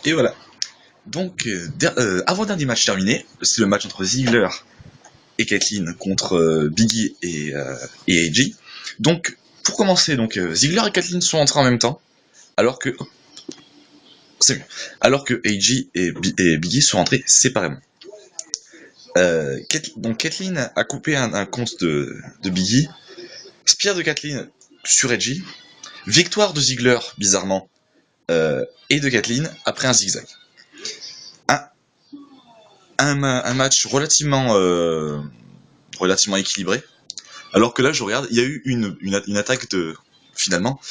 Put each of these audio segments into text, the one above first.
Et voilà. Donc, avant-dernier match terminé, c'est le match entre Ziggler et Kathleen contre Biggie et AJ. Donc, pour commencer, Ziggler et Kathleen sont entrés en même temps, alors que c'est mieux. Alors que AJ et Biggie sont rentrés séparément. Donc Kathleen a coupé un compte de Biggie, Spear de Kathleen sur AJ, victoire de Ziggler, bizarrement, et de Kathleen après un zigzag. Un match relativement équilibré. Alors que là, je regarde, il y a eu une attaque finalement,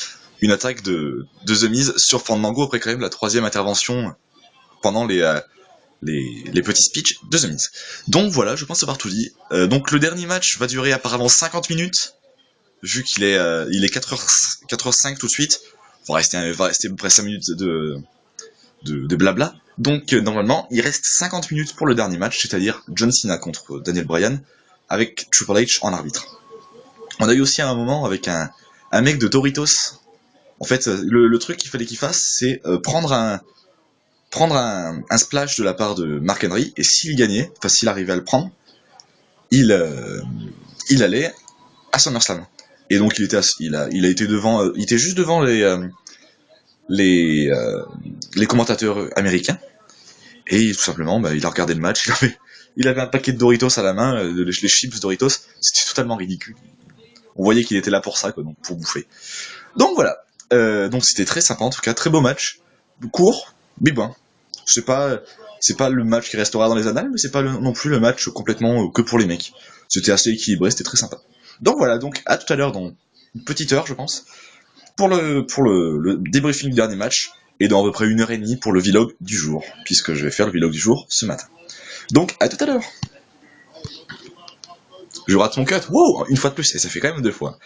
une attaque de The Miz sur Fandango après quand même la troisième intervention pendant les petits speeches de The Miz. Donc voilà, je pense avoir tout dit. Donc le dernier match va durer apparemment 50 minutes, vu qu'il est, il est 4h05 tout de suite. Va rester à peu près 5 minutes de blabla. Donc normalement, il reste 50 minutes pour le dernier match, c'est-à-dire John Cena contre Daniel Bryan, avec Triple H en arbitre. On a eu aussi un moment avec un mec de Doritos. En fait, le truc qu'il fallait qu'il fasse, c'est prendre un splash de la part de Mark Henry, et s'il gagnait, enfin s'il arrivait à le prendre, il allait à SummerSlam. Et donc il a été devant, il était juste devant les commentateurs américains, et tout simplement, il a regardé le match, il avait un paquet de Doritos à la main, les chips Doritos, c'était totalement ridicule. On voyait qu'il était là pour ça, quoi, donc pour bouffer. Donc voilà. Donc c'était très sympa en tout cas, très beau match, court, mais bon. C'est pas le match qui restera dans les annales, mais c'est pas non plus le match complètement que pour les mecs. C'était assez équilibré, c'était très sympa. Donc voilà, donc à tout à l'heure dans une petite heure, je pense, pour le débriefing du dernier match, et dans à peu près 1h30 pour le vlog du jour, puisque je vais faire le vlog du jour ce matin. Donc à tout à l'heure. Je rate mon cut, wow, une fois de plus, et ça fait quand même 2 fois.